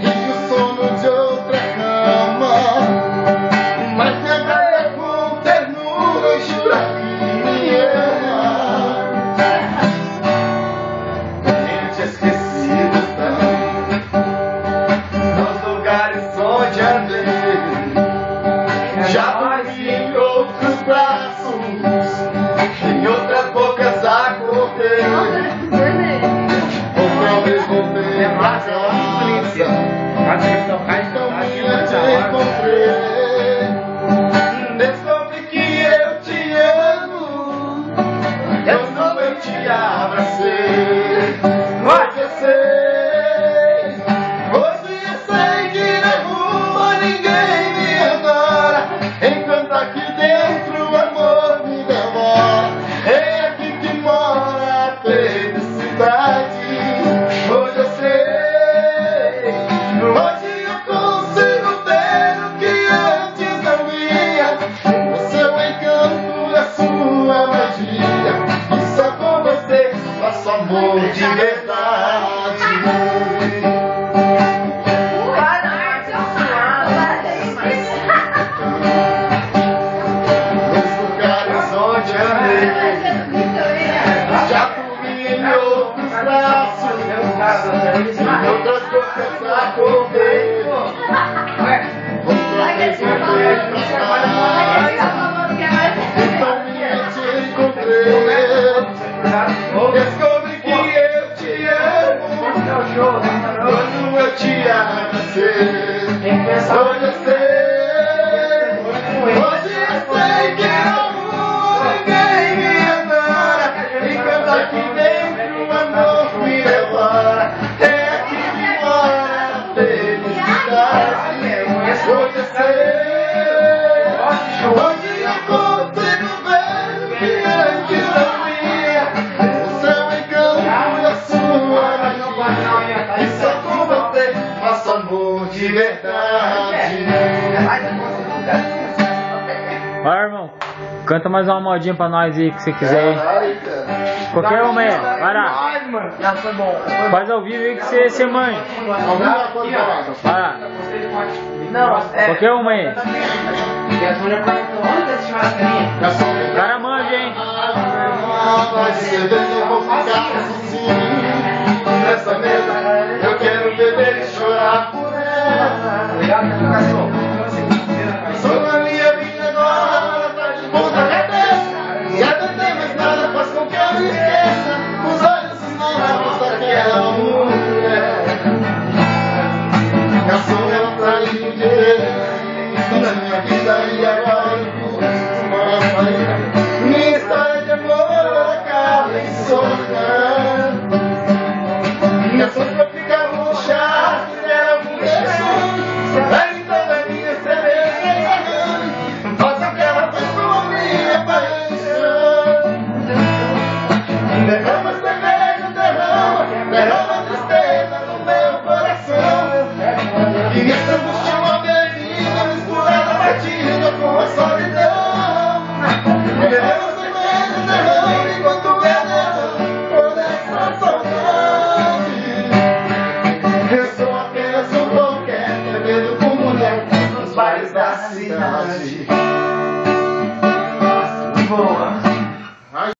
e o sono de outra cama, mas me abraça com ternura e jura que me ama. Tenho te esquecido tanto nos lugares onde andei, já dormi em outros braços, em outras bocas acordei. Outra vez voltei pra casa, caminho te encontrei. Descobri que eu te amo, eu não te abracei. Hoje eu sei que na rua ninguém me adora, enquanto aqui dentro o amor me devora. É aqui que mora a felicidade. Hoje eu sei, hoje eu consigo ver o que antes não via, o seu encanto, a sua magia, e só com você faço amor de verdade. Nos lugares onde andei, já dormi em outros braços, em outras bocas acordei. Outra vez voltei pra casa, então me te encontrei. Descobri que eu te amo, quando eu te abracei. Hoje eu sei que na rua ninguém me adora, enquanto aqui dentro o amor me devora. É aqui que mora a felicidade. Hoje eu sei, hoje eu consigo ver o que antes não via, o seu encanto, a sua magia, e só com você faço amor de verdade. Vai, irmão, canta mais uma modinha pra nós aí que você quiser. Qualquer uma aí, vai lá. Faz ao vivo aí que você manja. Vai lá. Qualquer uma aí. O cara manja, hein? Eu vou ficar sozinho nessa mesa, eu quero beber e chorar por ela. Sou a minha vida agora, tá de ponta cabeça, e a não tem mais nada faz com que eu me esqueça os olhos enamorados daquela mulher. Garçom, ela tá indo direito na minha vida e agora eu busco uma saída. Minha história de amor acaba em solidão. Garçom, pra ficar murchado, era muito sonho. Vai então da minha cerveja, faça aquela coisa com a minha paixão. Derrama cerveja, derrama tristeza no meu coração. E essa angústia é uma bebida misturada, batida com a solidão. Derrama cerveja, derrama enquanto veneno toda essa saudade. Eu sou apenas um qualquer, bebendo com mulher nos bares da cidade. Boa.